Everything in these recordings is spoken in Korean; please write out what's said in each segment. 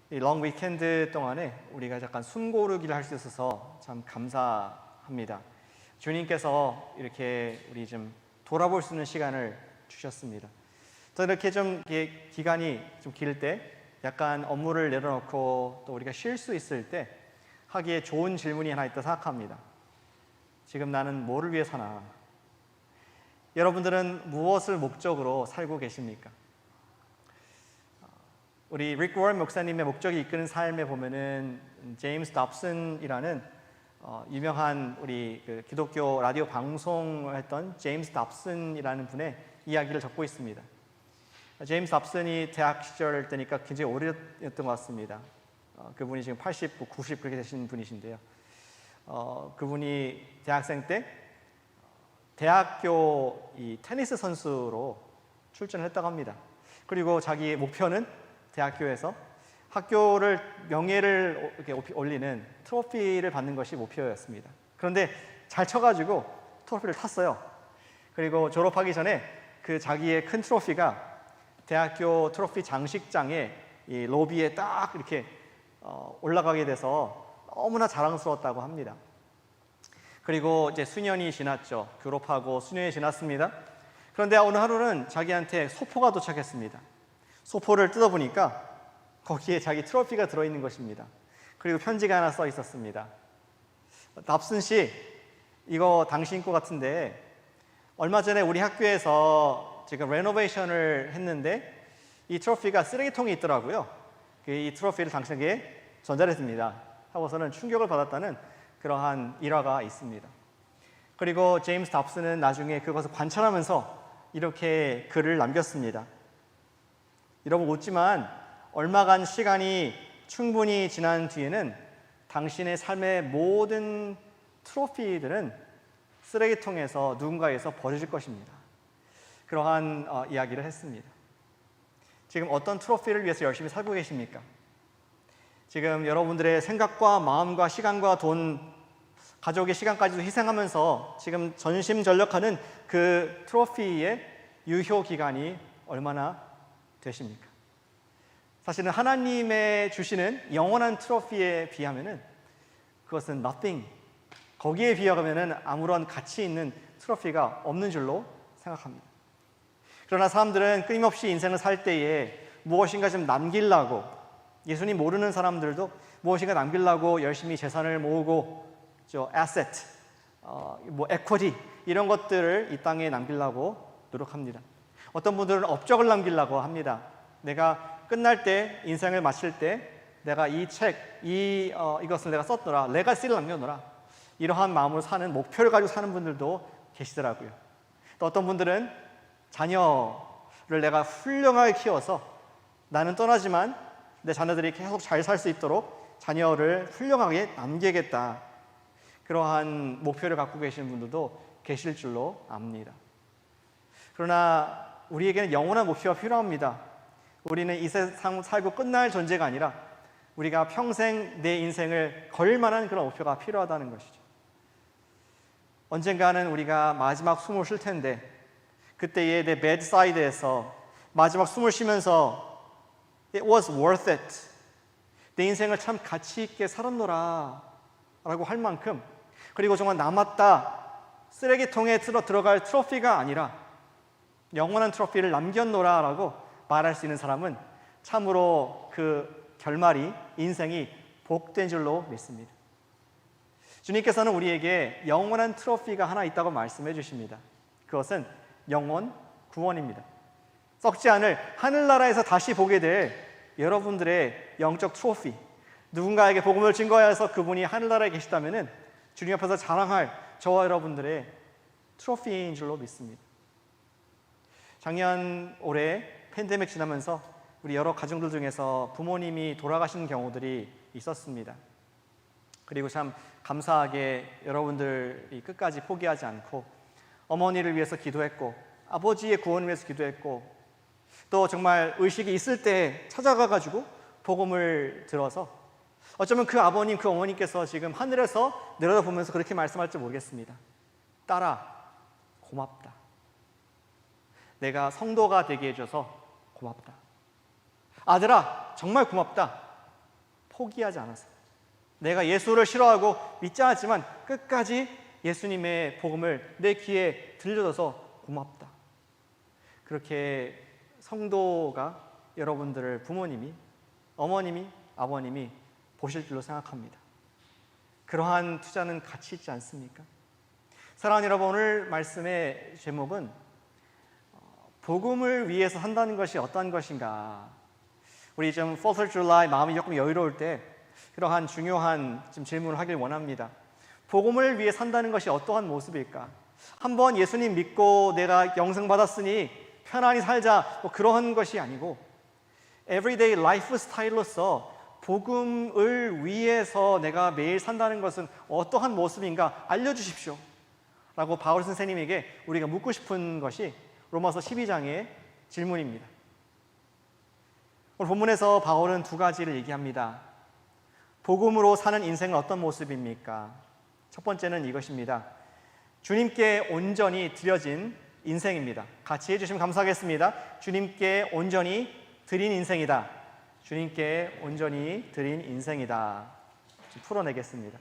이 롱 위켄드 동안에 우리가 잠깐 숨 고르기를 할 수 있어서 참 감사합니다. 주님께서 이렇게 우리 좀 돌아볼 수 있는 시간을 주셨습니다. 또 이렇게 좀 기간이 좀 길 때 약간 업무를 내려놓고 또 우리가 쉴 수 있을 때 하기에 좋은 질문이 하나 있다 생각합니다. 지금 나는 뭐를 위해 사나? 여러분들은 무엇을 목적으로 살고 계십니까? 우리 릭 워런 목사님의 목적이 이끄는 삶에 보면은 제임스 dobson이라는 유명한 우리 기독교 라디오 방송을 했던 제임스 dobson이라는 분의 이야기를 적고 있습니다. 제임스 dobson이 대학 시절 때니까 굉장히 오래였던 것 같습니다. 그분이 지금 80, 90 그렇게 되신 분이신데요. 그분이 대학생 때 대학교 이 테니스 선수로 출전을 했다고 합니다. 그리고 자기의 목표는 대학교에서 학교를 명예를 이렇게 올리는 트로피를 받는 것이 목표였습니다. 그런데 잘 쳐가지고 트로피를 탔어요. 그리고 졸업하기 전에 그 자기의 큰 트로피가 대학교 트로피 장식장에 이 로비에 딱 이렇게 올라가게 돼서 너무나 자랑스러웠다고 합니다. 그리고 이제 수년이 지났죠. 졸업하고 수년이 지났습니다. 그런데 어느 하루는 자기한테 소포가 도착했습니다. 소포를 뜯어보니까 거기에 자기 트로피가 들어있는 것입니다. 그리고 편지가 하나 써 있었습니다. 답슨 씨, 이거 당신 거 같은데 얼마 전에 우리 학교에서 지금 레노베이션을 했는데 이 트로피가 쓰레기통에 있더라고요. 이 트로피를 당신에게 전달했습니다. 하고서는 충격을 받았다는 그러한 일화가 있습니다. 그리고 제임스 답슨은 나중에 그것을 관찰하면서 이렇게 글을 남겼습니다. 여러분 웃지만 얼마간 시간이 충분히 지난 뒤에는 당신의 삶의 모든 트로피들은 쓰레기통에서 누군가에서 버려질 것입니다. 그러한 이야기를 했습니다. 지금 어떤 트로피를 위해서 열심히 살고 계십니까? 지금 여러분들의 생각과 마음과 시간과 돈, 가족의 시간까지도 희생하면서 지금 전심전력하는 그 트로피의 유효 기간이 얼마나 되십니까? 사실은 하나님의 주시는 영원한 트로피에 비하면은 그것은 nothing. 거기에 비하면은 아무런 가치 있는 트로피가 없는 줄로 생각합니다. 그러나 사람들은 끊임없이 인생을 살 때에 무엇인가 좀 남기려고, 예수님 모르는 사람들도 무엇인가 남기려고 열심히 재산을 모으고, asset, equity 이런 것들을 이 땅에 남기려고 노력합니다. 어떤 분들은 업적을 남기려고 합니다. 내가 끝날 때, 인생을 마칠 때 내가 이 책, 이것을 내가 썼더라, 레가시를 남겨놓으라, 이러한 마음으로 사는, 목표를 가지고 사는 분들도 계시더라고요. 또 어떤 분들은 자녀를 내가 훌륭하게 키워서 나는 떠나지만 내 자녀들이 계속 잘 살 수 있도록 자녀를 훌륭하게 남기겠다, 그러한 목표를 갖고 계시는 분들도 계실 줄로 압니다. 그러나 우리에게는 영원한 목표가 필요합니다. 우리는 이 세상 살고 끝날 존재가 아니라 우리가 평생 내 인생을 걸 만한 그런 목표가 필요하다는 것이죠. 언젠가는 우리가 마지막 숨을 쉴 텐데 그때의 내 베드사이드에서 마지막 숨을 쉬면서 It was worth it. 내 인생을 참 가치 있게 살았노라 라고 할 만큼, 그리고 정말 남았다, 쓰레기통에 들어갈 트로피가 아니라 영원한 트로피를 남겼노라 라고 말할 수 있는 사람은 참으로 그 결말이, 인생이 복된 줄로 믿습니다. 주님께서는 우리에게 영원한 트로피가 하나 있다고 말씀해 주십니다. 그것은 영원 구원입니다. 썩지 않을 하늘나라에서 다시 보게 될 여러분들의 영적 트로피, 누군가에게 복음을 증거하여서 그분이 하늘나라에 계시다면 주님 앞에서 자랑할 저와 여러분들의 트로피인 줄로 믿습니다. 작년 올해 팬데믹 지나면서 우리 여러 가정들 중에서 부모님이 돌아가신 경우들이 있었습니다. 그리고 참 감사하게 여러분들이 끝까지 포기하지 않고 어머니를 위해서 기도했고 아버지의 구원을 위해서 기도했고, 또 정말 의식이 있을 때 찾아가가지고 복음을 들어서 어쩌면 그 아버님, 그 어머니께서 지금 하늘에서 내려다보면서 그렇게 말씀할지 모르겠습니다. 딸아, 고맙다. 내가 성도가 되게 해줘서 고맙다. 아들아, 정말 고맙다. 포기하지 않았어요. 내가 예수를 싫어하고 믿지 않았지만 끝까지 예수님의 복음을 내 귀에 들려줘서 고맙다. 그렇게 성도가 여러분들을 부모님이, 어머님이, 아버님이 보실 줄로 생각합니다. 그러한 투자는 가치 있지 않습니까? 사랑하는 여러분, 오늘 말씀의 제목은 복음을 위해서 산다는 것이 어떠한 것인가. 우리 좀 4th of July 마음이 조금 여유로울 때 그러한 중요한 질문을 하길 원합니다. 복음을 위해 산다는 것이 어떠한 모습일까? 한번 예수님 믿고 내가 영생 받았으니 편안히 살자, 그러한 것이 아니고 everyday 라이프 스타일로서 복음을 위해서 내가 매일 산다는 것은 어떠한 모습인가 알려주십시오 라고 바울 선생님에게 우리가 묻고 싶은 것이 로마서 12장의 질문입니다. 오늘 본문에서 바울은 두 가지를 얘기합니다. 복음으로 사는 인생은 어떤 모습입니까? 첫 번째는 이것입니다. 주님께 온전히 드려진 인생입니다. 같이 해주시면 감사하겠습니다. 주님께 온전히 드린 인생이다. 주님께 온전히 드린 인생이다. 좀 풀어내겠습니다.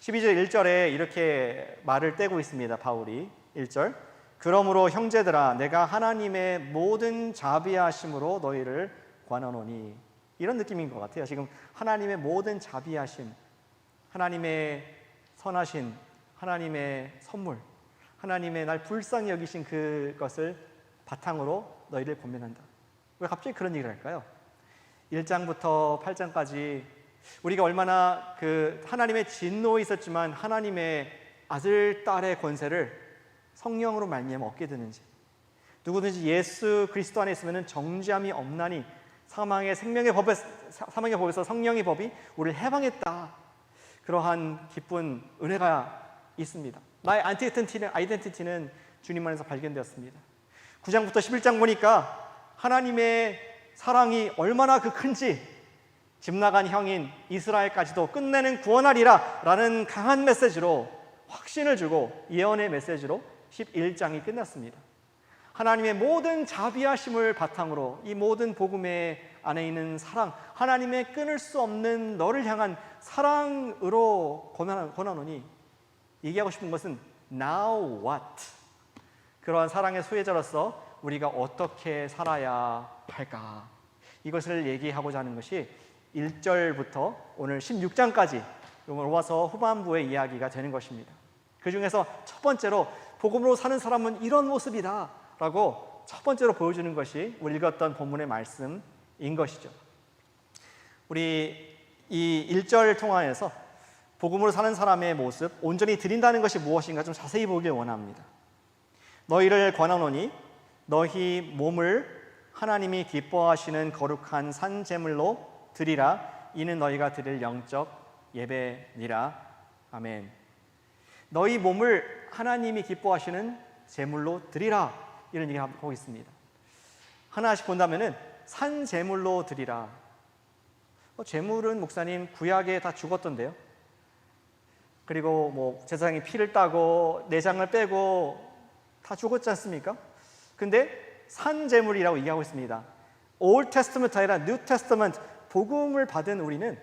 12절 1절에 이렇게 말을 떼고 있습니다. 바울이 1절, 그러므로 형제들아 내가 하나님의 모든 자비하심으로 너희를 권하노니, 이런 느낌인 것 같아요. 지금 하나님의 모든 자비하심, 하나님의 선하신 하나님의 선물, 하나님의 날 불쌍히 여기신 그것을 바탕으로 너희를 권면한다. 왜 갑자기 그런 얘기를 할까요? 1장부터 8장까지 우리가 얼마나 그 하나님의 진노에 있었지만 하나님의 아들, 딸의 권세를 성령으로 말미암아 얻게 되는지, 누구든지 예수 그리스도 안에 있으면 정죄함이 없나니 사망의 법에서 성령의 법이 우리를 해방했다. 그러한 기쁜 은혜가 있습니다. 나의 아이덴티티는 주님 안에서 발견되었습니다. 9장부터 11장 보니까 하나님의 사랑이 얼마나 그 큰지, 집 나간 형인 이스라엘까지도 끝내는 구원하리라 라는 강한 메시지로 확신을 주고 예언의 메시지로 11장이 끝났습니다. 하나님의 모든 자비하심을 바탕으로 이 모든 복음의 안에 있는 사랑, 하나님의 끊을 수 없는 너를 향한 사랑으로 권하노니, 얘기하고 싶은 것은 now what? 그러한 사랑의 소유자로서 우리가 어떻게 살아야 할까? 이것을 얘기하고자 하는 것이 1절부터 오늘 16장까지 로마서 후반부의 이야기가 되는 것입니다. 그 중에서 첫 번째로 복음으로 사는 사람은 이런 모습이다 라고 첫 번째로 보여주는 것이 우리 읽었던 본문의 말씀인 것이죠. 우리 이 1절 통화에서 복음으로 사는 사람의 모습, 온전히 드린다는 것이 무엇인가 좀 자세히 보길 원합니다. 너희를 권하노니 너희 몸을 하나님이 기뻐하시는 거룩한 산 제물로 드리라. 이는 너희가 드릴 영적 예배니라. 아멘. 너희 몸을 하나님이 기뻐하시는 제물로 드리라. 이런 얘기하고 있습니다. 하나씩 본다면은 산 제물로 드리라. 제물은 목사님 구약에 다 죽었던데요. 그리고 제사장이 피를 따고 내장을 빼고 다 죽었지 않습니까? 근데 산 제물이라고 얘기하고 있습니다. Old Testament 아니라 New Testament, 복음을 받은 우리는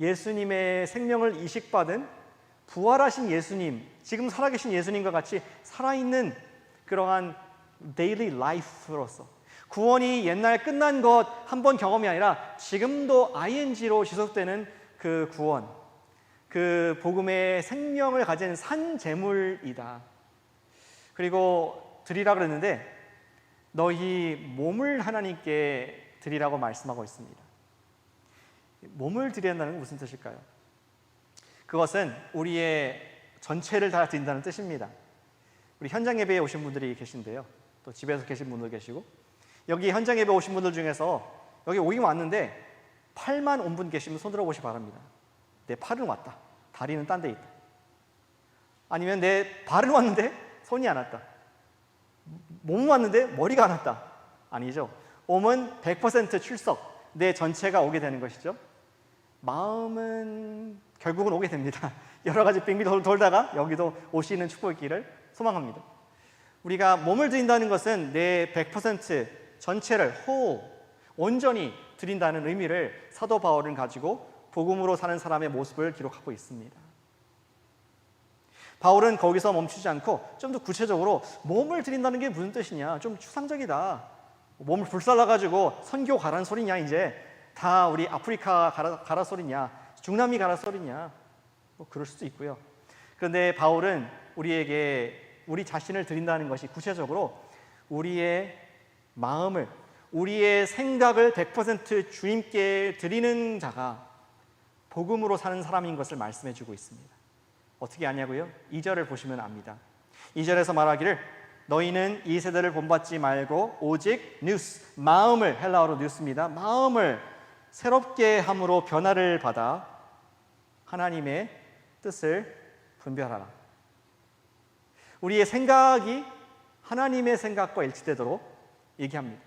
예수님의 생명을 이식받은 부활하신 예수님, 지금 살아계신 예수님과 같이 살아있는 그러한 daily life로서 구원이 옛날 끝난 것 한 번 경험이 아니라 지금도 ing로 지속되는 그 구원, 그 복음의 생명을 가진 산 제물이다. 그리고 드리라 그랬는데 너희 몸을 하나님께 드리라고 말씀하고 있습니다. 몸을 드린다는 건 무슨 뜻일까요? 그것은 우리의 전체를 다 드린다는 뜻입니다. 우리 현장 예배에 오신 분들이 계신데요, 또 집에서 계신 분들 계시고, 여기 현장 예배 오신 분들 중에서 여기 오긴 왔는데 팔만 온 분 계시면 손 들어보시기 바랍니다. 내 팔은 왔다, 다리는 딴 데 있다. 아니면 내 발은 왔는데 손이 안 왔다, 몸은 왔는데 머리가 안 왔다. 아니죠. 몸은 100% 출석, 내 전체가 오게 되는 것이죠. 마음은 결국은 오게 됩니다. 여러 가지 빙빙 돌다가 여기도 오시는 축복의 길을 소망합니다. 우리가 몸을 드린다는 것은 내 100% 전체를 온전히 드린다는 의미를 사도 바울은 가지고 복음으로 사는 사람의 모습을 기록하고 있습니다. 바울은 거기서 멈추지 않고 좀 더 구체적으로 몸을 드린다는 게 무슨 뜻이냐, 좀 추상적이다. 몸을 불살라가지고 선교 가란 소리냐, 이제 다 우리 아프리카 가라 소리냐, 중남미 가라 소리냐, 뭐 그럴 수도 있고요. 그런데 바울은 우리에게 우리 자신을 드린다는 것이 구체적으로 우리의 마음을, 우리의 생각을 100% 주님께 드리는 자가 복음으로 사는 사람인 것을 말씀해 주고 있습니다. 어떻게 아냐고요? 2절을 보시면 압니다. 2절에서 말하기를 너희는 이 세대를 본받지 말고 오직 뉴스, 마음을, 헬라어로 뉴스입니다. 마음을 새롭게 함으로 변화를 받아 하나님의 뜻을 분별하라. 우리의 생각이 하나님의 생각과 일치되도록 얘기합니다.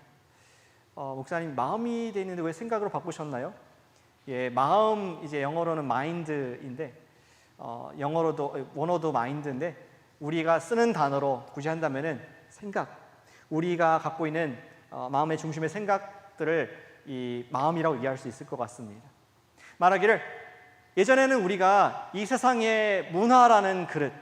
목사님, 마음이 돼 있는데 왜 생각으로 바꾸셨나요? 예, 마음, 이제 영어로는 mind인데 영어로도 원어도 mind인데 우리가 쓰는 단어로 굳이 한다면은 생각, 우리가 갖고 있는 마음의 중심의 생각들을 이 마음이라고 이해할 수 있을 것 같습니다. 말하기를 예전에는 우리가 이 세상의 문화라는 그릇,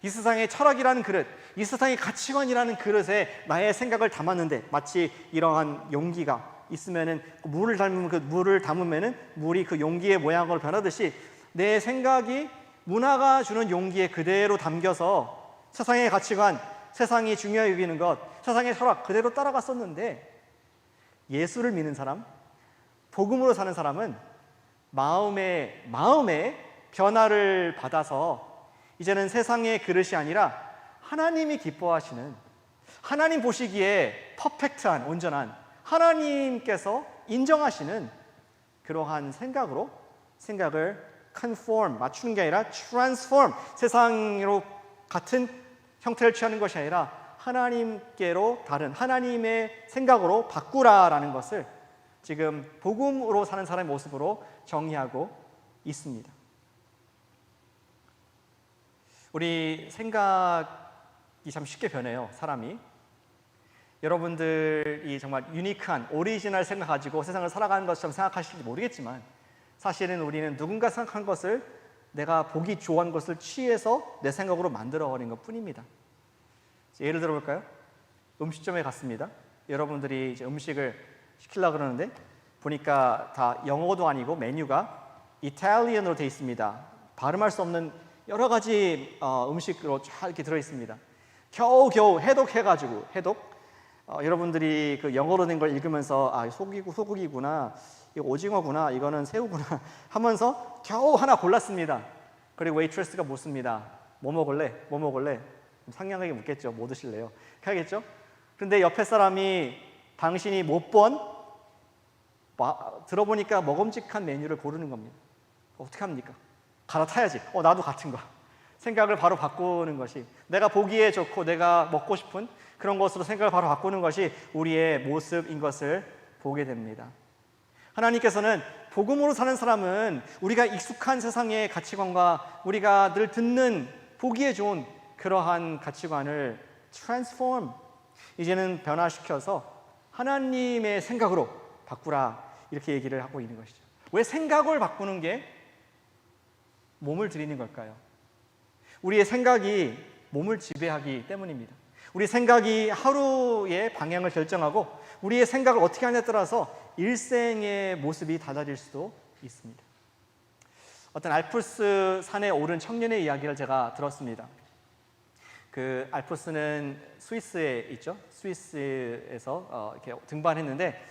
이 세상의 철학이라는 그릇, 이 세상의 가치관이라는 그릇에 나의 생각을 담았는데, 마치 이러한 용기가 있으면은 물을 담으면 그 물을 담으면은 물이 그 용기의 모양으로 변하듯이 내 생각이 문화가 주는 용기에 그대로 담겨서 세상의 가치관, 세상이 중요하게 여기는 것, 세상의 철학 그대로 따라갔었는데, 예수를 믿는 사람, 복음으로 사는 사람은 마음에 변화를 받아서 이제는 세상의 그릇이 아니라 하나님이 기뻐하시는, 하나님 보시기에 퍼펙트한, 온전한, 하나님께서 인정하시는 그러한 생각을 conform, 맞추는 게 아니라 transform, 세상으로 같은 형태를 취하는 것이 아니라 하나님께로 다른 하나님의 생각으로 바꾸라라는 것을 지금 복음으로 사는 사람의 모습으로 정의하고 있습니다. 우리 생각이 참 쉽게 변해요, 사람이. 여러분들이 정말 유니크한, 오리지널 생각 가지고 세상을 살아가는 것처럼 생각하실지 모르겠지만, 사실은 우리는 누군가 생각한 것을, 내가 보기 좋아하는 것을 취해서 내 생각으로 만들어버린 것 뿐입니다. 예를 들어볼까요? 음식점에 갔습니다. 여러분들이 이제 음식을 시키려고 그러는데 보니까 다 영어도 아니고 메뉴가 이탈리안으로 되어 있습니다. 발음할 수 없는 여러 가지 음식으로 쫙 이렇게 들어있습니다. 겨우겨우 해독해가지고, 여러분들이 그 영어로 된 걸 읽으면서 소고기구나, 이거 오징어구나, 이거는 새우구나 하면서 겨우 하나 골랐습니다. 그리고 웨이트레스가 묻습니다. 뭐 먹을래? 상냥하게 묻겠죠. 뭐 드실래요? 하겠죠? 그런데 옆에 사람이 당신이 못 본, 들어보니까 먹음직한 메뉴를 고르는 겁니다. 어떻게 합니까? 갈아타야지. 나도 같은 거. 생각을 바로 바꾸는 것이, 내가 보기에 좋고 내가 먹고 싶은 그런 것으로 생각을 바로 바꾸는 것이 우리의 모습인 것을 보게 됩니다. 하나님께서는 복음으로 사는 사람은 우리가 익숙한 세상의 가치관과 우리가 늘 듣는 보기에 좋은 그러한 가치관을 transform, 이제는 변화시켜서 하나님의 생각으로 바꾸라, 이렇게 얘기를 하고 있는 것이죠. 왜 생각을 바꾸는 게 몸을 들이는 걸까요? 우리의 생각이 몸을 지배하기 때문입니다. 우리 생각이 하루의 방향을 결정하고 우리의 생각을 어떻게 하냐에 따라서 일생의 모습이 달라질 수도 있습니다. 어떤 알프스 산에 오른 청년의 이야기를 제가 들었습니다. 그 알프스는 스위스에 있죠. 스위스에서 이렇게 등반했는데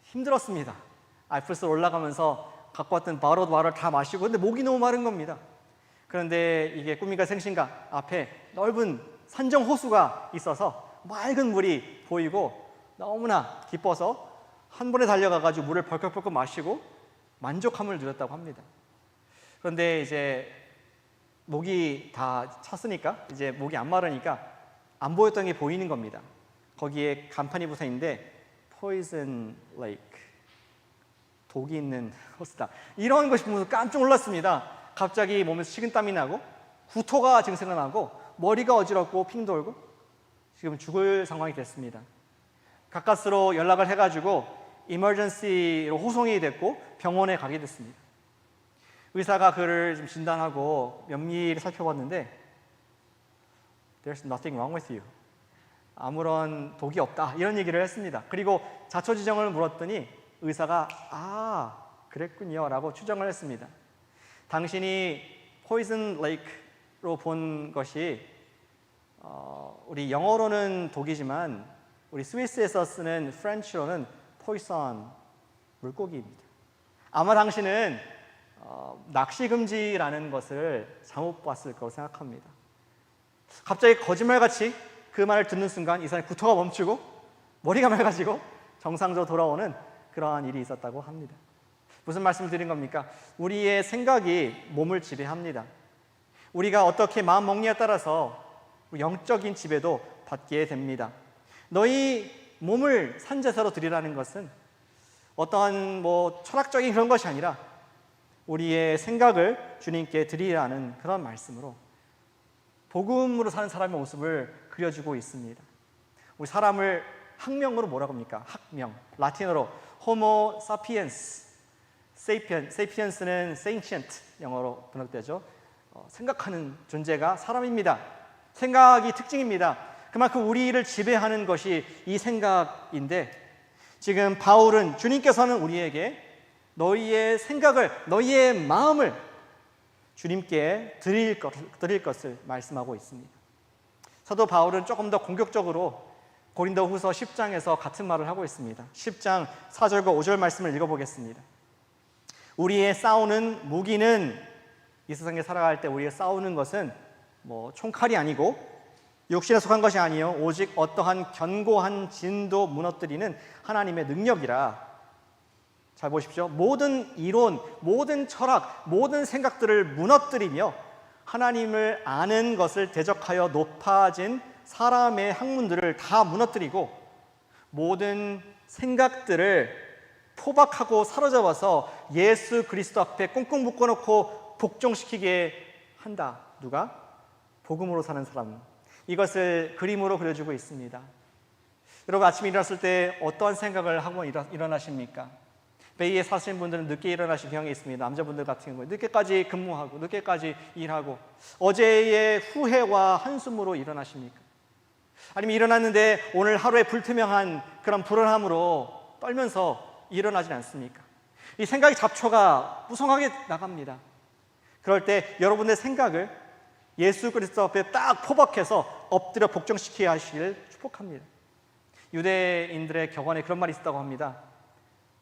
힘들었습니다. 알프스 올라가면서 갖고 왔던 바로드 와를 다 마시고, 근데 목이 너무 마른 겁니다. 그런데 이게 꿈인가 생신가 앞에 넓은 산정 호수가 있어서 맑은 물이 보이고 너무나 기뻐서 한 번에 달려가가지고 물을 벌컥벌컥 마시고 만족함을 누렸다고 합니다. 그런데 이제 목이 다 찼으니까, 이제 목이 안 마르니까 안 보였던 게 보이는 겁니다. 거기에 간판이 붙어 있는데 Poison Lake, 독이 있는 호수다, 이런 것이 보면서 깜짝 놀랐습니다. 갑자기 몸에서 식은땀이 나고 구토가 지금 생각나고 머리가 어지럽고 핑 돌고 지금 죽을 상황이 됐습니다. 가까스로 연락을 해가지고 이머전시로 호송이 됐고 병원에 가게 됐습니다. 의사가 그를 좀 진단하고 면밀히 살펴봤는데 There's nothing wrong with you. 아무런 독이 없다. 이런 얘기를 했습니다. 그리고 자초지종을 물었더니 의사가 그랬군요 라고 추정을 했습니다. 당신이 포이즌 레이크로 본 것이 우리 영어로는 독이지만 우리 스위스에서 쓰는 프렌치로는 포이선, 물고기입니다. 아마 당신은 낚시 금지라는 것을 잘못 봤을 거라고 생각합니다. 갑자기 거짓말같이 그 말을 듣는 순간 이 사람의 구토가 멈추고 머리가 맑아지고 정상적으로 돌아오는 그러한 일이 있었다고 합니다. 무슨 말씀을 드린 겁니까? 우리의 생각이 몸을 지배합니다. 우리가 어떻게 마음 먹느냐에 따라서 영적인 지배도 받게 됩니다. 너희 몸을 산제사로 드리라는 것은 어떠한 철학적인 그런 것이 아니라 우리의 생각을 주님께 드리라는 그런 말씀으로 복음으로 사는 사람의 모습을 그려주고 있습니다. 우리 사람을 학명으로 뭐라고 합니까? 학명, 라틴어로 호모 사피엔스, 세이피엔스는 sentient 영어로 번역되죠. 생각하는 존재가 사람입니다. 생각이 특징입니다. 그만큼 우리를 지배하는 것이 이 생각인데 지금 바울은 주님께서는 우리에게 너희의 생각을, 너희의 마음을 주님께 드릴 것을 말씀하고 있습니다. 사도 바울은 조금 더 공격적으로 고린도후서 10장에서 같은 말을 하고 있습니다. 10장 4절과 5절 말씀을 읽어보겠습니다. 우리의 싸우는 무기는, 이 세상에 살아갈 때 우리가 싸우는 것은 총칼이 아니고 육신에 속한 것이 아니요 오직 어떠한 견고한 진도 무너뜨리는 하나님의 능력이라. 잘 보십시오. 모든 이론, 모든 철학, 모든 생각들을 무너뜨리며 하나님을 아는 것을 대적하여 높아진 사람의 학문들을 다 무너뜨리고 모든 생각들을 포박하고 사로잡아서 예수 그리스도 앞에 꽁꽁 묶어놓고 복종시키게 한다. 누가? 복음으로 사는 사람. 이것을 그림으로 그려주고 있습니다. 여러분 아침에 일어났을 때 어떠한 생각을 하고 일어나십니까? 베이에 사시는 분들은 늦게 일어나신 경향이 있습니다. 남자분들 같은 경우에 늦게까지 근무하고 늦게까지 일하고 어제의 후회와 한숨으로 일어나십니까? 아니면 일어났는데 오늘 하루에 불투명한 그런 불안함으로 떨면서 일어나진 않습니까? 이 생각의 잡초가 무성하게 나갑니다. 그럴 때 여러분의 생각을 예수 그리스도 앞에 딱 포박해서 엎드려 복종시켜야 하시길 축복합니다. 유대인들의 격언에 그런 말이 있었다고 합니다.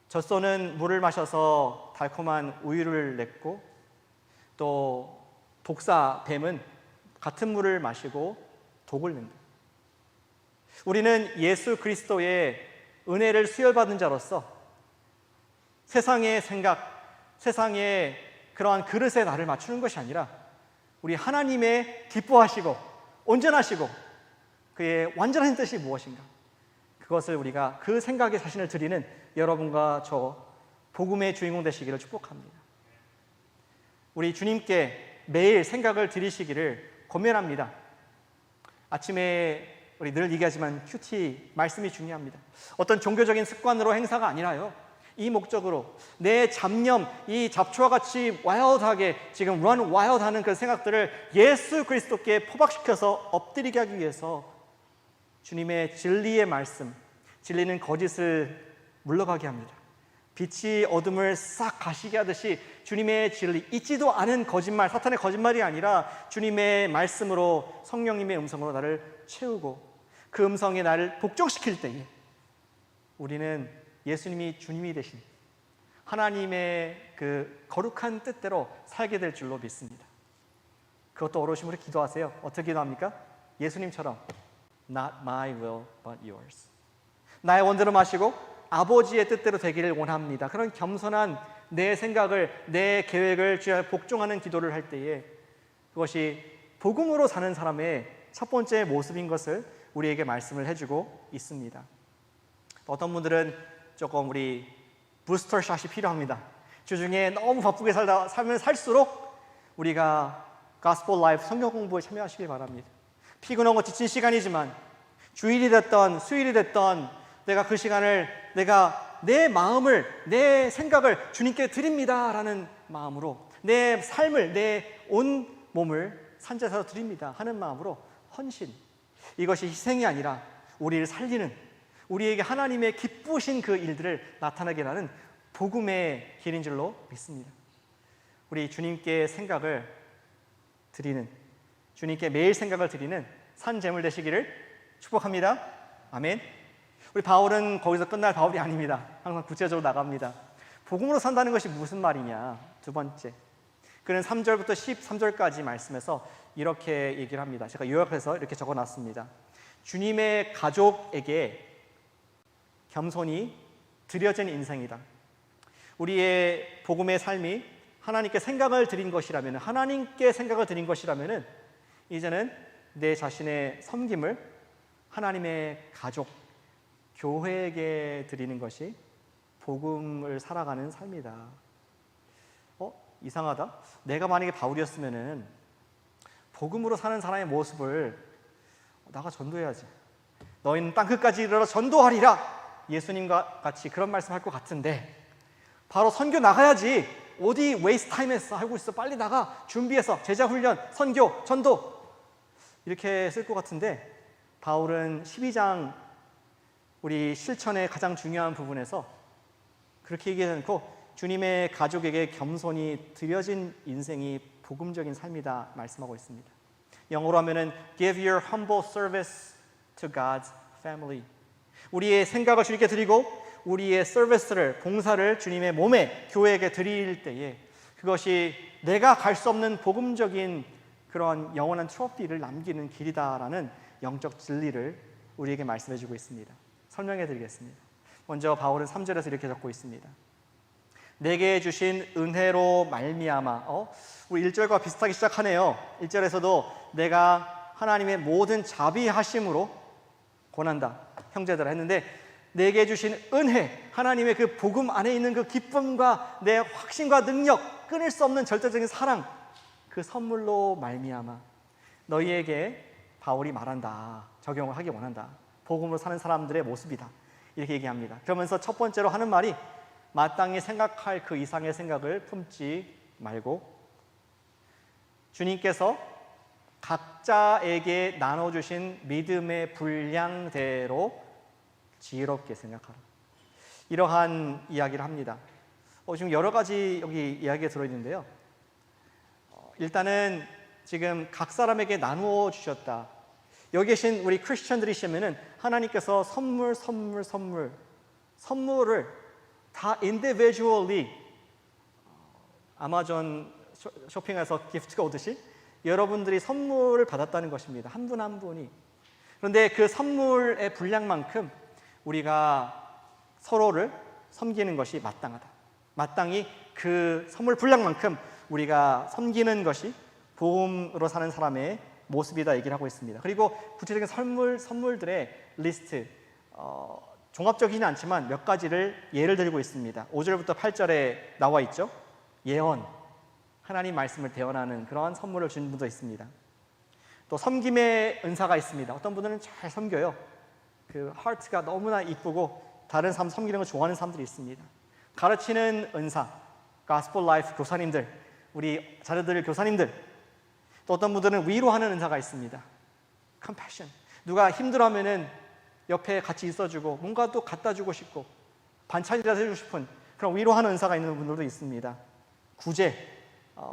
젖소는 물을 마셔서 달콤한 우유를 냈고 또 독사 뱀은 같은 물을 마시고 독을 낸다. 우리는 예수 그리스도의 은혜를 수혈받은 자로서 세상의 생각, 세상의 그러한 그릇에 나를 맞추는 것이 아니라 우리 하나님의 기뻐하시고 온전하시고 그의 완전한 뜻이 무엇인가, 그것을 우리가 그 생각에 자신을 드리는 여러분과 저 복음의 주인공 되시기를 축복합니다. 우리 주님께 매일 생각을 드리시기를 권면합니다. 아침에 우리 늘 얘기하지만 큐티 말씀이 중요합니다. 어떤 종교적인 습관으로 행사가 아니라요, 이 목적으로 내 잡념, 이 잡초와 같이 와일드하게 지금 run wild 하는 그 생각들을 예수 그리스도께 포박시켜서 엎드리게 하기 위해서 주님의 진리의 말씀, 진리는 거짓을 물러가게 합니다. 빛이 어둠을 싹 가시게 하듯이 주님의 진리, 있지도 않은 거짓말, 사탄의 거짓말이 아니라 주님의 말씀으로, 성령님의 음성으로 나를 채우고 그 음성이 나를 복종시킬 때에 우리는 예수님이 주님이 되신 하나님의 그 거룩한 뜻대로 살게 될 줄로 믿습니다. 그것도 어르신으로 기도하세요. 어떻게 기도합니까? 예수님처럼 Not my will but yours. 나의 원대로 마시고 아버지의 뜻대로 되기를 원합니다. 그런 겸손한 내 생각을, 내 계획을 주여 복종하는 기도를 할 때에 그것이 복음으로 사는 사람의 첫 번째 모습인 것을 우리에게 말씀을 해주고 있습니다. 어떤 분들은 조금 우리 부스터샷이 필요합니다. 주중에 너무 바쁘게 살면 살수록 우리가 가스펠 라이프 성경 공부에 참여하시길 바랍니다. 피곤하고 지친 시간이지만 주일이 됐던 수일이 됐던 내가 그 시간을 내가 내 마음을, 내 생각을 주님께 드립니다 라는 마음으로, 내 삶을, 내 온 몸을 산제사로 드립니다 하는 마음으로 헌신, 이것이 희생이 아니라 우리를 살리는, 우리에게 하나님의 기쁘신 그 일들을 나타나게 하는 복음의 길인 줄로 믿습니다. 우리 주님께 생각을 드리는, 주님께 매일 생각을 드리는 산 제물 되시기를 축복합니다. 아멘. 우리 바울은 거기서 끝날 바울이 아닙니다. 항상 구체적으로 나갑니다. 복음으로 산다는 것이 무슨 말이냐? 두 번째, 그는 3절부터 13절까지 말씀에서 이렇게 얘기를 합니다. 제가 요약해서 이렇게 적어놨습니다. 주님의 가족에게 겸손히 드려진 인생이다. 우리의 복음의 삶이 하나님께 생각을 드린 것이라면, 하나님께 생각을 드린 것이라면, 이제는 내 자신의 섬김을 하나님의 가족, 교회에게 드리는 것이 복음을 살아가는 삶이다. 이상하다. 내가 만약에 바울이었으면은 복음으로 사는 사람의 모습을 나가 전도해야지. 너희는 땅끝까지 이르러 전도하리라. 예수님과 같이 그런 말씀할 것 같은데 바로 선교 나가야지. 어디 웨이스트 타임에서 하고 있어. 빨리 나가. 준비해서 제자 훈련, 선교, 전도 이렇게 쓸 것 같은데 바울은 12장 우리 실천의 가장 중요한 부분에서 그렇게 얘기하지 않고 주님의 가족에게 겸손히 드려진 인생이 복음적인 삶이다 말씀하고 있습니다. 영어로 하면은 Give your humble service to God's family. 우리의 생각을 주님께 드리고 우리의 서비스를, 봉사를 주님의 몸에, 교회에게 드릴 때에 그것이 내가 갈 수 없는 복음적인 그런 영원한 트로피를 남기는 길이다라는 영적 진리를 우리에게 말씀해 주고 있습니다. 설명해 드리겠습니다. 먼저 바울은 3절에서 이렇게 적고 있습니다. 내게 주신 은혜로 말미암아. 우리 1절과 비슷하게 시작하네요. 1절에서도 내가 하나님의 모든 자비하심으로 권한다, 형제들아 했는데, 내게 주신 은혜, 하나님의 그 복음 안에 있는 그 기쁨과 내 확신과 능력, 끊을 수 없는 절대적인 사랑, 그 선물로 말미암아 너희에게 바울이 말한다, 적용을 하기 원한다. 복음으로 사는 사람들의 모습이다, 이렇게 얘기합니다. 그러면서 첫 번째로 하는 말이 마땅히 생각할 그 이상의 생각을 품지 말고 주님께서 각자에게 나눠주신 믿음의 분량대로 지혜롭게 생각하라. 이러한 이야기를 합니다. 지금 여러 가지 여기 이야기가 들어있는데요. 일단은 지금 각 사람에게 나누어 주셨다. 여기 계신 우리 크리스천들이시면은 하나님께서 선물을 다 individually 아마존 쇼핑에서 기프트가 오듯이 여러분들이 선물을 받았다는 것입니다. 한 분 한 분이. 그런데 그 선물의 분량만큼 우리가 서로를 섬기는 것이 마땅하다. 마땅히 그 선물 분량만큼 우리가 섬기는 것이 복음으로 사는 사람의 모습이다 얘기를 하고 있습니다. 그리고 구체적인 선물들의 리스트, 종합적이지는 않지만 몇 가지를 예를 들고 있습니다. 5절부터 8절에 나와 있죠. 예언, 하나님 말씀을 대언하는 그러한 선물을 주는 분도 있습니다. 또 섬김의 은사가 있습니다. 어떤 분들은 잘 섬겨요. 그 하트가 너무나 이쁘고 다른 사람 섬기는 걸 좋아하는 사람들이 있습니다. 가르치는 은사, 가스펠 라이프 교사님들, 우리 자녀들 교사님들. 또 어떤 분들은 위로하는 은사가 있습니다. compassion, 누가 힘들어하면은 옆에 같이 있어주고 뭔가 또 갖다 주고 싶고 반찬이라도 해주고 싶은 그런 위로하는 은사가 있는 분들도 있습니다. 구제,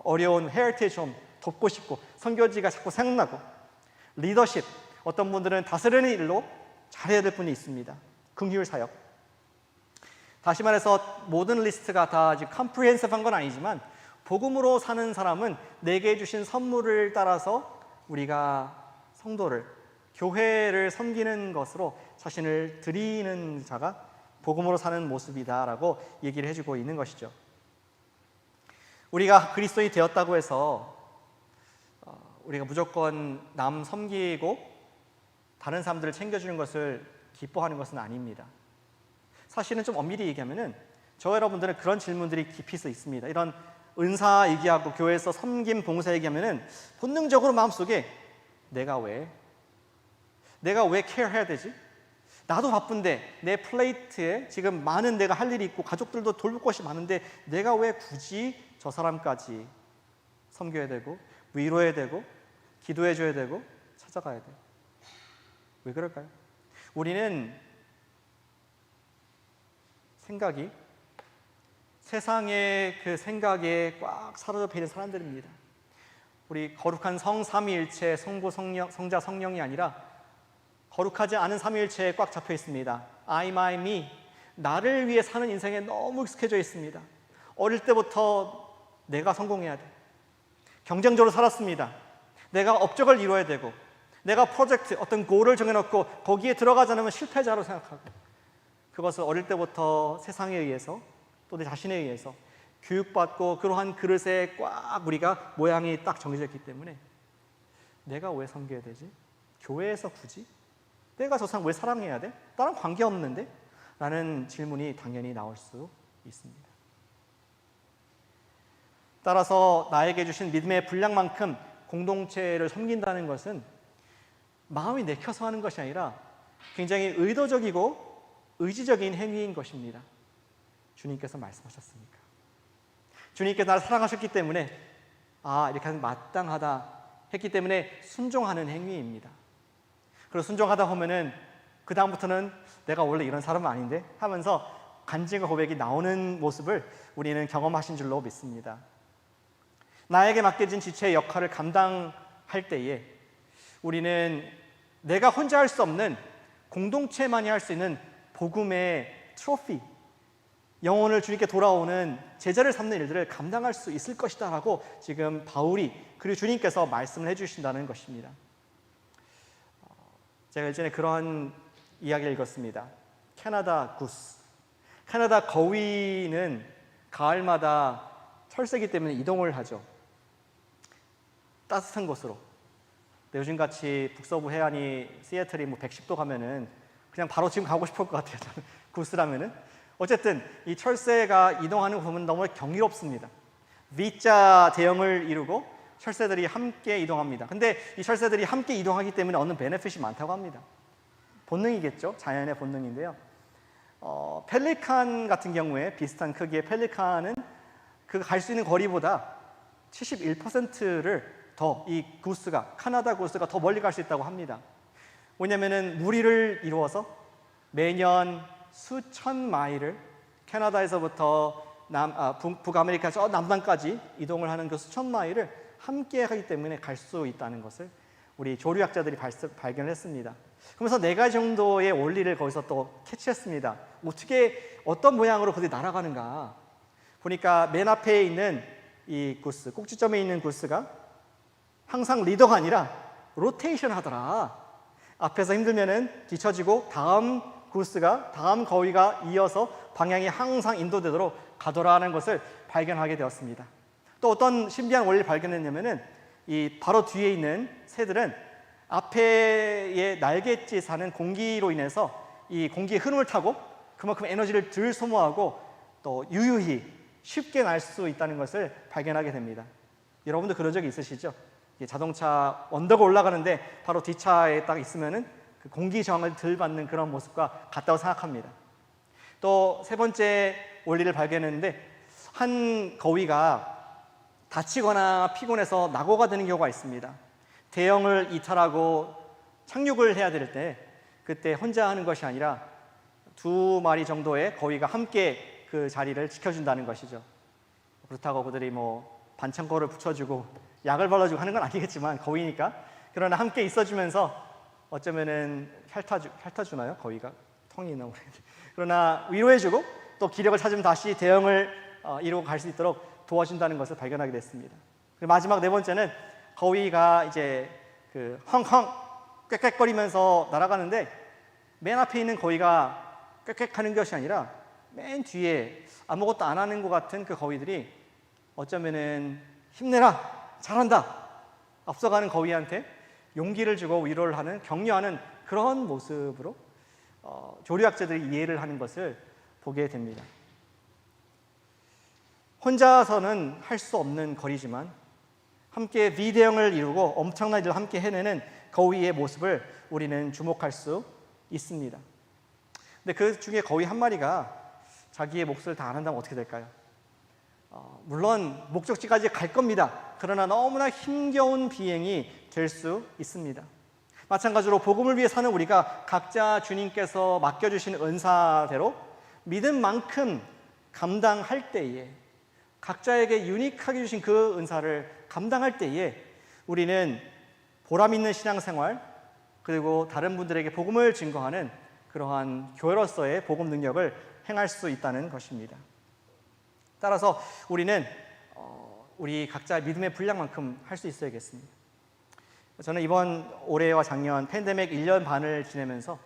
어려운 헤리티지 좀 돕고 싶고 선교지가 자꾸 생각나고. 리더십, 어떤 분들은 다스리는 일로 잘해야 될 분이 있습니다. 긍휼 사역. 다시 말해서 모든 리스트가 다 아직 컴프리헨시브한 건 아니지만 복음으로 사는 사람은 내게 주신 선물을 따라서 우리가 성도를, 교회를 섬기는 것으로 자신을 드리는 자가 복음으로 사는 모습이다라고 얘기를 해주고 있는 것이죠. 우리가 그리스도인이 되었다고 해서 우리가 무조건 남 섬기고 다른 사람들을 챙겨주는 것을 기뻐하는 것은 아닙니다. 사실은 좀 엄밀히 얘기하면은 저 여러분들은 그런 질문들이 깊이 있습니다. 이런 은사 얘기하고 교회에서 섬김 봉사 얘기하면은 본능적으로 마음속에 내가 왜 케어해야 되지? 나도 바쁜데 내 플레이트에 지금 많은 내가 할 일이 있고 가족들도 돌볼 것이 많은데 내가 왜 굳이 저 사람까지 섬겨야 되고 위로해야 되고 기도해줘야 되고 찾아가야 돼요? 왜 그럴까요? 우리는 생각이 세상의 그 생각에 꽉 사로잡혀 있는 사람들입니다. 우리 거룩한 성 삼위일체 성부 성자 성령이 아니라 거룩하지 않은 삼위일체에 꽉 잡혀 있습니다. I, my, me. 나를 위해 사는 인생에 너무 익숙해져 있습니다. 어릴 때부터 내가 성공해야 돼. 경쟁적으로 살았습니다. 내가 업적을 이루어야 되고 내가 프로젝트, 어떤 골을 정해놓고 거기에 들어가지 않으면 실패자로 생각하고 그것을 어릴 때부터 세상에 의해서 또 내 자신에 의해서 교육받고 그러한 그릇에 꽉 우리가 모양이 딱 정해져 있기 때문에 내가 왜 섬겨야 되지? 교회에서 굳이? 내가 저 사람 왜 사랑해야 돼? 나랑 관계없는데? 라는 질문이 당연히 나올 수 있습니다. 따라서 나에게 주신 믿음의 분량만큼 공동체를 섬긴다는 것은 마음이 내켜서 하는 것이 아니라 굉장히 의도적이고 의지적인 행위인 것입니다. 주님께서 말씀하셨으니까. 주님께서 나를 사랑하셨기 때문에 이렇게 하는 마땅하다 했기 때문에 순종하는 행위입니다. 그리고 순종하다 보면은 그 다음부터는 내가 원래 이런 사람은 아닌데 하면서 간증과 고백이 나오는 모습을 우리는 경험하신 줄로 믿습니다. 나에게 맡겨진 지체의 역할을 감당할 때에 우리는 내가 혼자 할 수 없는 공동체만이 할 수 있는 복음의 트로피, 영혼을 주님께 돌아오는 제자를 삼는 일들을 감당할 수 있을 것이다 라고 지금 바울이 그리고 주님께서 말씀을 해주신다는 것입니다. 제가 예전에 그런 이야기를 읽었습니다. 캐나다 구스. 캐나다 거위는 가을마다 철새기 때문에 이동을 하죠. 따뜻한 곳으로. 요즘같이 북서부 해안이 시애틀이 110도 가면은 그냥 바로 지금 가고 싶을 것 같아요. 저는 구스라면은. 어쨌든 이 철새가 이동하는 거 보면 너무 경이롭습니다. V자 대형을 이루고 철새들이 함께 이동합니다. 근데 이 철새들이 함께 이동하기 때문에 얻는 베네핏이 많다고 합니다. 본능이겠죠. 자연의 본능인데요. 펠리칸 같은 경우에 비슷한 크기의 펠리칸은 그 갈 수 있는 거리보다 71%를 더 이 구스가 캐나다 구스가 더 멀리 갈 수 있다고 합니다. 왜냐하면 무리를 이루어서 매년 수천 마일을 캐나다에서부터 북아메리카 저 남단까지 이동을 하는 그 수천 마일을 함께 하기 때문에 갈 수 있다는 것을 우리 조류학자들이 발견을 했습니다. 그러면서 4가지 정도의 원리를 거기서 또 캐치했습니다. 어떻게 어떤 모양으로 그들이 날아가는가 보니까 맨 앞에 있는 이 구스, 꼭지점에 있는 구스가 항상 리더가 아니라 로테이션 하더라. 앞에서 힘들면은 뒤처지고 다음 구스가 다음 거위가 이어서 방향이 항상 인도되도록 가더라는 것을 발견하게 되었습니다. 또 어떤 신비한 원리를 발견했냐면은 이 바로 뒤에 있는 새들은 앞에의 날갯짓 하는 공기로 인해서 이 공기의 흐름을 타고 그만큼 에너지를 덜 소모하고 또 유유히 쉽게 날 수 있다는 것을 발견하게 됩니다. 여러분도 그런 적이 있으시죠? 자동차 언덕을 올라가는데 바로 뒷차에 딱 있으면은 그 공기 저항을 덜 받는 그런 모습과 같다고 생각합니다. 또 3번째 원리를 발견했는데 한 거위가 다치거나 피곤해서 낙오가 되는 경우가 있습니다. 대형을 이탈하고 착륙을 해야 될 때 그때 혼자 하는 것이 아니라 2마리 정도의 거위가 함께 그 자리를 지켜준다는 것이죠. 그렇다고 그들이 반창고를 붙여주고 약을 발라주고 하는 건 아니겠지만 거위니까 그러나 함께 있어주면서 어쩌면은 핥아주나요? 거위가 텅이 있나 모르겠는데 그러나 위로해주고 또 기력을 찾으면 다시 대형을 이루고 갈 수 있도록 도와준다는 것을 발견하게 됐습니다. 그리고 마지막 4번째는 거위가 이제 그 헝헝 꽥꽥거리면서 날아가는데 맨 앞에 있는 거위가 꽥꽥하는 것이 아니라 맨 뒤에 아무것도 안 하는 것 같은 그 거위들이 어쩌면은 힘내라 잘한다 앞서가는 거위한테 용기를 주고 위로를 하는 격려하는 그런 모습으로 조류학자들이 이해를 하는 것을 보게 됩니다. 혼자서는 할 수 없는 거리지만 함께 V대형을 이루고 엄청난 일을 함께 해내는 거위의 모습을 우리는 주목할 수 있습니다. 근데 그 중에 거위 한 마리가 자기의 몫을 다 안 한다면 어떻게 될까요? 물론 목적지까지 갈 겁니다. 그러나 너무나 힘겨운 비행이 될 수 있습니다. 마찬가지로 복음을 위해 사는 우리가 각자 주님께서 맡겨주신 은사대로 믿은 만큼 감당할 때에, 각자에게 유니크하게 주신 그 은사를 감당할 때에 우리는 보람 있는 신앙생활, 그리고 다른 분들에게 복음을 증거하는 그러한 교회로서의 복음 능력을 행할 수 있다는 것입니다. 따라서 우리는 우리 각자 믿음의 분량만큼 할 수 있어야겠습니다. 저는 이번 올해와 작년 팬데믹 1년 반을 지내면서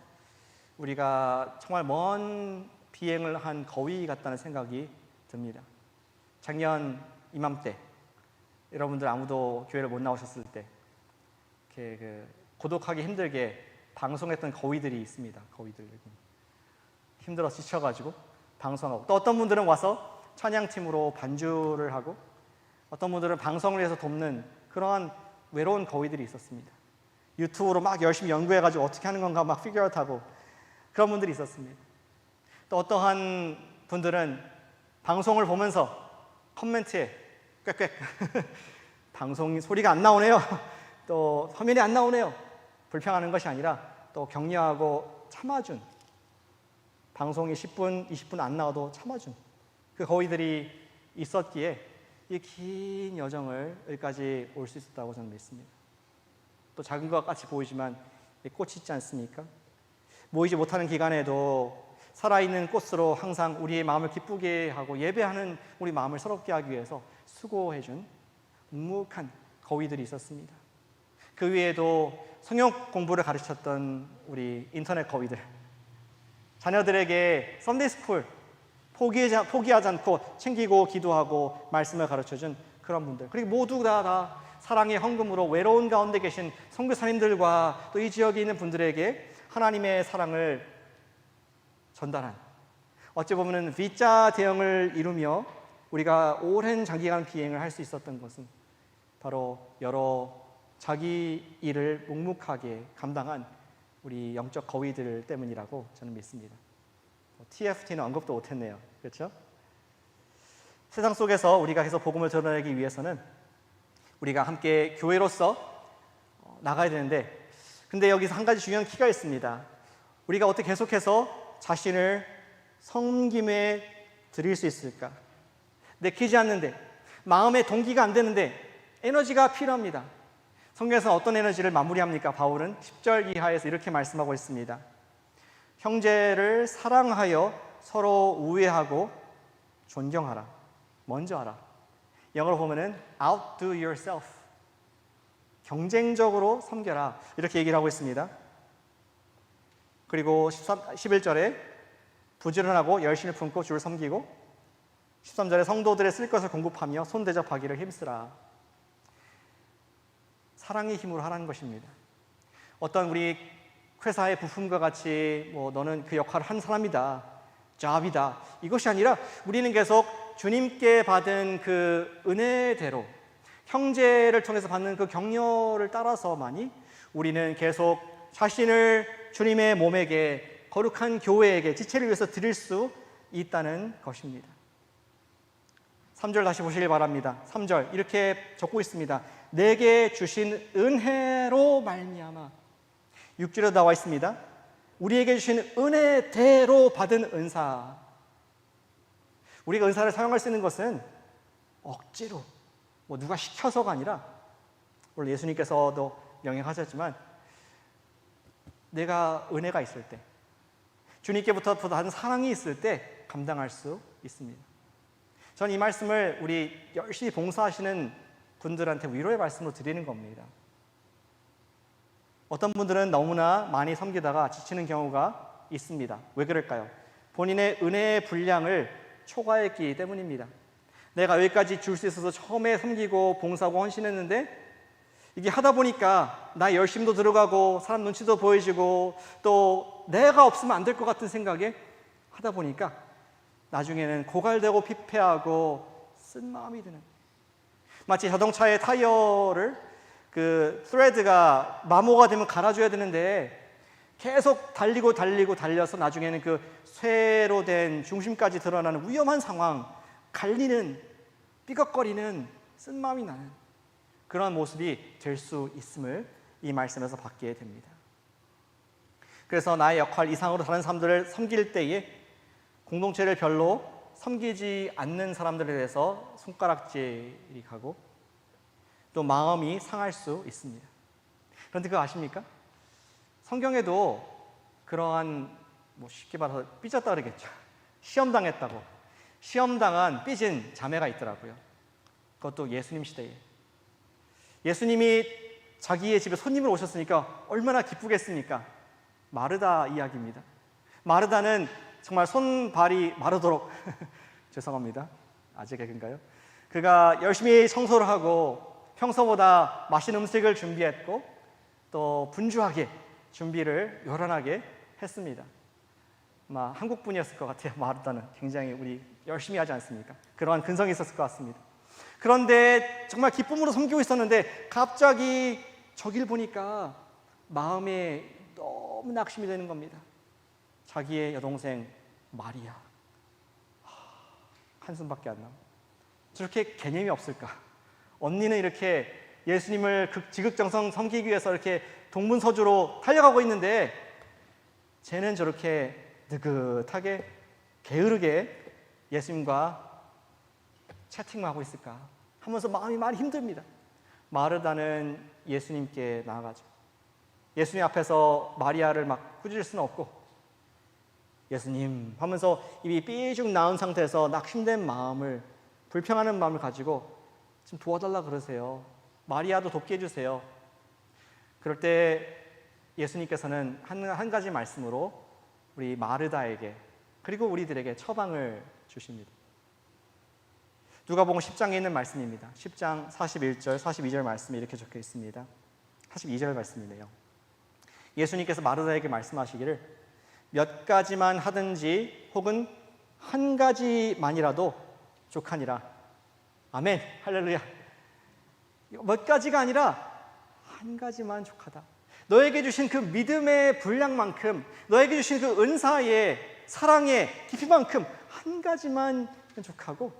우리가 정말 먼 비행을 한 거위 같다는 생각이 듭니다. 작년 이맘때 여러분들 아무도 교회를 못 나오셨을 때 이렇게 고독하기 힘들게 방송했던 거위들이 있습니다. 거위들 힘들어서 지쳐가지고 방송하고, 또 어떤 분들은 와서 찬양팀으로 반주를 하고, 어떤 분들은 방송을 위해서 돕는 그러한 외로운 거위들이 있었습니다. 유튜브로 막 열심히 연구해가지고 어떻게 하는 건가 막 피규어하고 그런 분들이 있었습니다. 또 어떠한 분들은 방송을 보면서 코멘트에 꽥꽥 방송 소리가 안 나오네요. 또 화면이 안 나오네요. 불평하는 것이 아니라 또 격려하고 참아준, 방송이 10분, 20분 안 나와도 참아준 그 거위들이 있었기에 이 긴 여정을 여기까지 올 수 있었다고 저는 믿습니다. 또 작은 것 같이 보이지만 꽃이 있지 않습니까? 모이지 못하는 기간에도 살아있는 꽃으로 항상 우리의 마음을 기쁘게 하고 예배하는 우리 마음을 새롭게 하기 위해서 수고해준 묵묵한 거위들이 있었습니다. 그 외에도 성역 공부를 가르쳤던 우리 인터넷 거위들, 자녀들에게 썬데이스쿨 포기하지 않고 챙기고 기도하고 말씀을 가르쳐준 그런 분들, 그리고 모두 다 사랑의 헌금으로 외로운 가운데 계신 선교사님들과 또 이 지역에 있는 분들에게 하나님의 사랑을 전달한, 어찌 보면 V자 대형을 이루며 우리가 오랜 장기간 비행을 할 수 있었던 것은 바로 여러 자기 일을 묵묵하게 감당한 우리 영적 거위들 때문이라고 저는 믿습니다. TFT는 언급도 못했네요. 그렇죠? 세상 속에서 우리가 계속 복음을 드러내기 위해서는 우리가 함께 교회로서 나가야 되는데, 근데 여기서 한 가지 중요한 키가 있습니다. 우리가 어떻게 계속해서 자신을 섬김에 드릴 수 있을까? 내키지 않는데, 마음의 동기가 안 되는데 에너지가 필요합니다. 성경에서 어떤 에너지를 마무리합니까? 바울은 10절 이하에서 이렇게 말씀하고 있습니다. 형제를 사랑하여 서로 우애하고 존경하라. 먼저 하라. 영어로 보면은 outdo yourself. 경쟁적으로 섬겨라. 이렇게 얘기를 하고 있습니다. 그리고 11절에 부지런하고 열심히 품고 주를 섬기고, 13절에 성도들의 쓸 것을 공급하며 손 대접하기를 힘쓰라. 사랑의 힘으로 하라는 것입니다. 어떤 우리 회사의 부품과 같이 너는 그 역할을 한 사람이다, 잡이다, 이것이 아니라 우리는 계속 주님께 받은 그 은혜대로 형제를 통해서 받는 그 격려를 따라서만이 우리는 계속 자신을 주님의 몸에게, 거룩한 교회에게, 지체를 위해서 드릴 수 있다는 것입니다. 3절 다시 보시길 바랍니다. 3절 이렇게 적고 있습니다. 내게 주신 은혜로 말미암아. 6절에 나와 있습니다. 우리에게 주신 은혜대로 받은 은사. 우리가 은사를 사용할 수 있는 것은 억지로 누가 시켜서가 아니라, 물론 예수님께서도 명령하셨지만 내가 은혜가 있을 때, 주님께부터 받은 사랑이 있을 때 감당할 수 있습니다. 저는 이 말씀을 우리 열심히 봉사하시는 분들한테 위로의 말씀으로 드리는 겁니다. 어떤 분들은 너무나 많이 섬기다가 지치는 경우가 있습니다. 왜 그럴까요? 본인의 은혜의 분량을 초과했기 때문입니다. 내가 여기까지 줄 수 있어서 처음에 섬기고 봉사하고 헌신했는데 이게 하다 보니까 나의 열심도 들어가고 사람 눈치도 보여지고 또 내가 없으면 안 될 것 같은 생각에 하다 보니까 나중에는 고갈되고 피폐하고 쓴 마음이 드는, 마치 자동차의 타이어를 그 스레드가 마모가 되면 갈아줘야 되는데 계속 달려서 나중에는 그 쇠로 된 중심까지 드러나는 위험한 상황, 갈리는, 삐걱거리는, 쓴마음이 나는 그런 모습이 될 수 있음을 이 말씀에서 받게 됩니다. 그래서 나의 역할 이상으로 다른 사람들을 섬길 때에 공동체를 별로 섬기지 않는 사람들에 대해서 손가락질이 가고 또 마음이 상할 수 있습니다. 그런데 그거 아십니까? 성경에도 그러한 쉽게 말해서 삐졌다 그러겠죠. 시험당했다고. 시험당한 삐진 자매가 있더라고요. 그것도 예수님 시대에. 예수님이 자기의 집에 손님을 오셨으니까 얼마나 기쁘겠습니까? 마르다 이야기입니다. 마르다는 정말 손발이 마르도록 죄송합니다. 아재 개그인가요? 그가 열심히 청소를 하고 평소보다 맛있는 음식을 준비했고 또 분주하게 준비를 요란하게 했습니다. 아마 한국 분이었을 것 같아요. 마르다는 굉장히 우리 열심히 하지 않습니까? 그러한 근성이 있었을 것 같습니다. 그런데 정말 기쁨으로 섬기고 있었는데 갑자기 저길 보니까 마음에 너무 낙심이 되는 겁니다. 자기의 여동생 마리아 한숨밖에 안 나고 저렇게 개념이 없을까? 언니는 이렇게 예수님을 지극정성 섬기기 위해서 이렇게 동분서주로 달려가고 있는데 쟤는 저렇게 느긋하게 게으르게 예수님과 채팅만 하고 있을까 하면서 마음이 많이 힘듭니다. 마르다는 예수님께 나아가죠. 예수님 앞에서 마리아를 막 꾸짖을 수는 없고 예수님 하면서 입이 삐죽 나온 상태에서 낙심된 마음을 불평하는 마음을 가지고 좀 도와달라 그러세요. 마리아도 돕게 해주세요. 그럴 때 예수님께서는 한 가지 말씀으로 우리 마르다에게 그리고 우리들에게 처방을 주십니다. 누가복음 10장에 있는 말씀입니다. 10장 41절, 42절 말씀이 이렇게 적혀 있습니다. 42절 말씀이네요. 예수님께서 마르다에게 말씀하시기를 몇 가지만 하든지 혹은 한 가지만이라도 족하니라. 아멘, 할렐루야. 몇 가지가 아니라 한 가지만 족하다. 너에게 주신 그 믿음의 분량만큼, 너에게 주신 그 은사의 사랑의 깊이만큼 한 가지만 족하고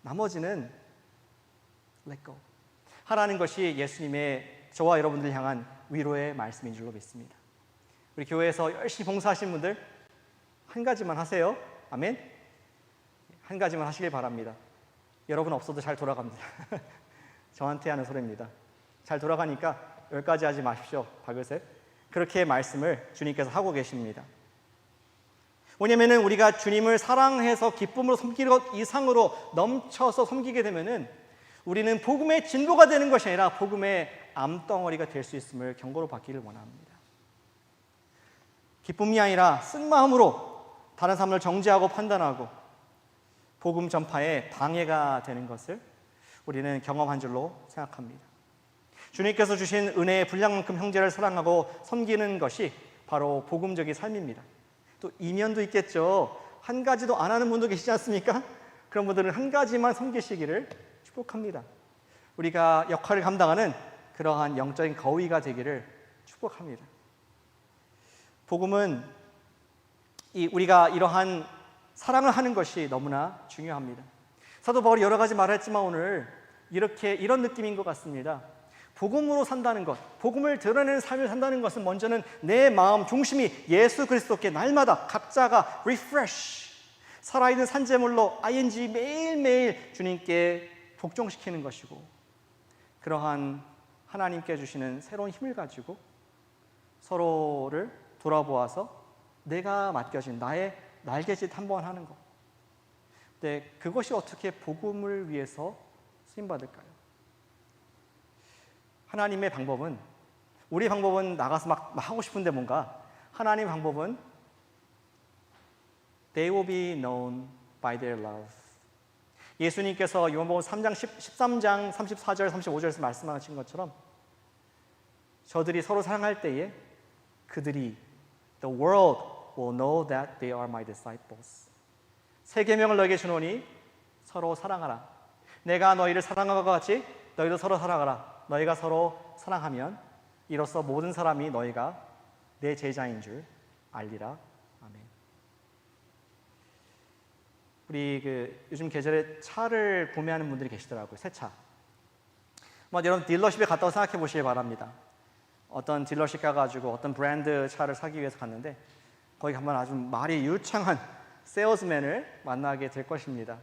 나머지는 let go 하라는 것이 예수님의 저와 여러분들 향한 위로의 말씀인 줄로 믿습니다. 우리 교회에서 열심히 봉사하시는 분들 한 가지만 하세요. 아멘. 한 가지만 하시길 바랍니다. 여러분 없어도 잘 돌아갑니다. 저한테 하는 소리입니다. 잘 돌아가니까 10가지 하지 마십시오. 박을색. 그렇게 말씀을 주님께서 하고 계십니다. 왜냐하면 우리가 주님을 사랑해서 기쁨으로 섬기는 것 이상으로 넘쳐서 섬기게 되면은 우리는 복음의 진보가 되는 것이 아니라 복음의 암덩어리가 될 수 있음을 경고로 받기를 원합니다. 기쁨이 아니라 쓴마음으로 다른 사람을 정죄하고 판단하고 복음 전파에 방해가 되는 것을 우리는 경험한 줄로 생각합니다. 주님께서 주신 은혜의 분량만큼 형제를 사랑하고 섬기는 것이 바로 복음적인 삶입니다. 또 이면도 있겠죠. 한 가지도 안 하는 분도 계시지 않습니까? 그런 분들은 한 가지만 섬기시기를 축복합니다. 우리가 역할을 감당하는 그러한 영적인 거위가 되기를 축복합니다. 복음은 우리가 이러한 사랑을 하는 것이 너무나 중요합니다. 사도 바울이 여러 가지 말을 했지만 오늘 이런 느낌인 것 같습니다. 복음으로 산다는 것, 복음을 드러내는 삶을 산다는 것은 먼저는 내 마음 중심이 예수 그리스도께 날마다 각자가 refresh, 살아있는 산재물로 ing 매일매일 주님께 복종시키는 것이고 그러한 하나님께 주시는 새로운 힘을 가지고 서로를 돌아보아서 내가 맡겨진 나의 날개짓 한번 하는 것. 근데 그것이 어떻게 복음을 위해서 쓰임받을까요? 하나님의 방법은, 우리 방법은 나가서 막 하고 싶은데 뭔가 하나님 방법은 They will be known by their love. 예수님께서 요한복음 13장 34절 35절에서 말씀하신 것처럼 저들이 서로 사랑할 때에 그들이 The world will know that they are my disciples. 새 계명을 너에게 주노니 서로 사랑하라. 내가 너희를 사랑한 것 같이 너희도 서로 사랑하라. 너희가 서로 사랑하면 이로써 모든 사람이 너희가 내 제자인 줄 알리라. 아멘. 우리 요즘 계절에 차를 구매하는 분들이 계시더라고요. 새 차. 여러분 딜러십에 갔다고 생각해 보시기 바랍니다. 어떤 딜러십 가가지고 어떤 브랜드 차를 사기 위해서 갔는데 거기 가면 아주 말이 유창한 세일즈맨을 만나게 될 것입니다.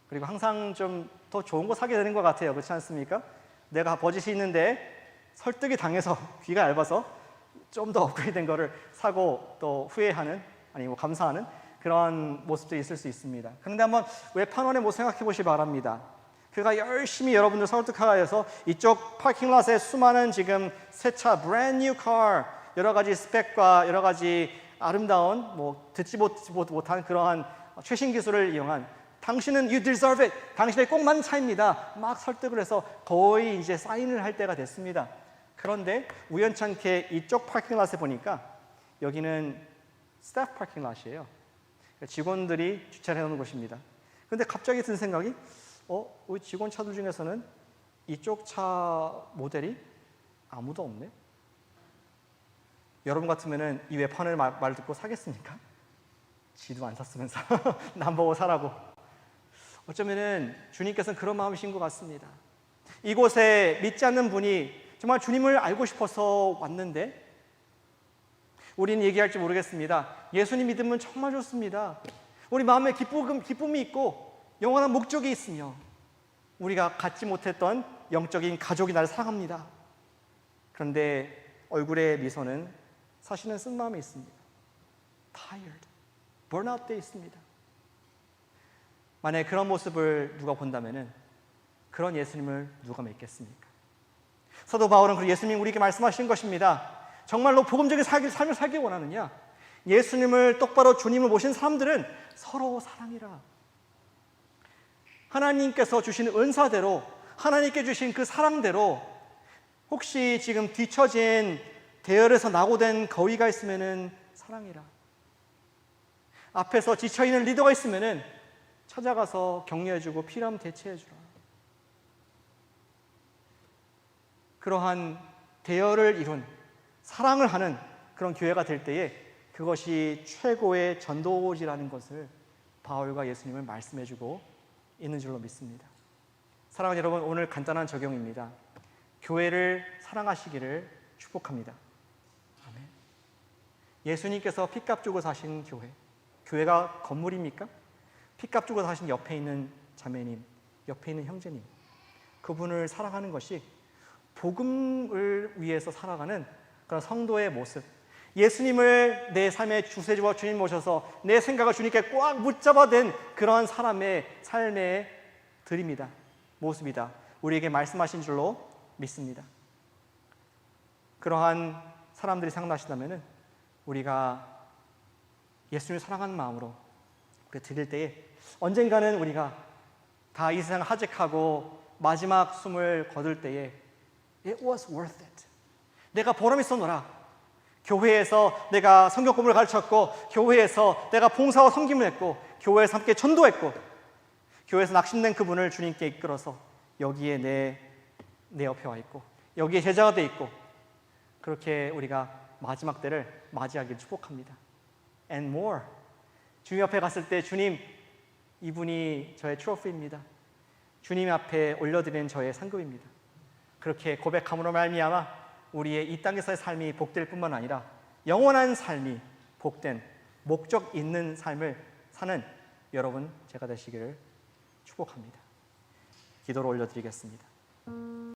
그리고 항상 좀 더 좋은 거 사게 되는 것 같아요. 그렇지 않습니까? 내가 버짓이 있는데 설득이 당해서 귀가 얇아서 좀 더 업그레이드된 거를 사고 또 후회하는 아니 감사하는 그런 모습도 있을 수 있습니다. 그런데 한번 외판원의 모습 생각해 보시기 바랍니다. 그가 열심히 여러분들 설득하기 위해서 이쪽 파킹롯에 수많은 지금 새 차, brand new car, 여러 가지 스펙과 여러 가지 아름다운 듣지 못한 그러한 최신 기술을 이용한 당신은 you deserve it, 당신의 꼭 맞는 차입니다. 막 설득을 해서 거의 이제 사인을 할 때가 됐습니다. 그런데 우연찮게 이쪽 파킹롯에 보니까 여기는 스태프 파킹롯이에요. 직원들이 주차를 해놓은 곳입니다. 그런데 갑자기 든 생각이 우리 직원 차들 중에서는 이쪽 차 모델이 아무도 없네? 여러분 같으면은 이 외판을 말 듣고 사겠습니까? 지도 안 샀으면서 남 보고 사라고. 어쩌면은 주님께서는 그런 마음이신 것 같습니다. 이곳에 믿지 않는 분이 정말 주님을 알고 싶어서 왔는데 우리는 얘기할지 모르겠습니다. 예수님 믿으면 정말 좋습니다. 우리 마음에 기쁨이 있고 영원한 목적이 있으며 우리가 갖지 못했던 영적인 가족이 나를 사랑합니다. 그런데 얼굴의 미소는 사실은 쓴 마음이 있습니다. tired, burnout 돼 있습니다. 만약에 그런 모습을 누가 본다면은 그런 예수님을 누가 믿겠습니까? 사도 바울은 그 예수님 우리에게 말씀하신 것입니다. 정말로 복음적인 삶을 살기 원하느냐? 예수님을 똑바로 주님을 모신 사람들은 서로 사랑이라. 하나님께서 주신 은사대로 하나님께 주신 그 사랑대로 혹시 지금 뒤처진 대열에서 낙오된 거위가 있으면은 사랑이라. 앞에서 지쳐있는 리더가 있으면은 찾아가서 격려해주고 필요하면 대체해주라. 그러한 대열을 이룬 사랑을 하는 그런 교회가 될 때에 그것이 최고의 전도지라는 것을 바울과 예수님을 말씀해주고 있는 줄로 믿습니다. 사랑하는 여러분, 오늘 간단한 적용입니다. 교회를 사랑하시기를 축복합니다. 아멘. 예수님께서 피값 주고 사신 교회, 교회가 건물입니까? 피값 주고 사신 옆에 있는 자매님, 옆에 있는 형제님, 그분을 사랑하는 것이 복음을 위해서 살아가는 그런 성도의 모습, 예수님을 내 삶의 주세주와 주님 모셔서 내 생각을 주님께 꽉 붙잡아댄 그런 사람의 삶의 드림이다, 모습이다, 우리에게 말씀하신 줄로 믿습니다. 그러한 사람들이 생각나신다면 우리가 예수님을 사랑하는 마음으로 우리가 드릴 때에 언젠가는 우리가 다 이 세상을 하직하고 마지막 숨을 거둘 때에 It was worth it. 내가 보람 있었노라. 교회에서 내가 성경 공부를 가르쳤고, 교회에서 내가 봉사와 섬김을 했고, 교회에서 함께 전도했고, 교회에서 낙심된 그분을 주님께 이끌어서 여기에 내 옆에 와 있고, 여기에 제자가 돼 있고, 그렇게 우리가 마지막 때를 맞이하기를 축복합니다. And more. 주님 앞에 갔을 때 주님, 이분이 저의 트로피입니다. 주님 앞에 올려드리는 저의 상급입니다. 그렇게 고백함으로 말미암아 우리의 이 땅에서의 삶이 복될 뿐만 아니라 영원한 삶이 복된 목적 있는 삶을 사는 여러분 제가 되시기를 축복합니다. 기도로 올려드리겠습니다.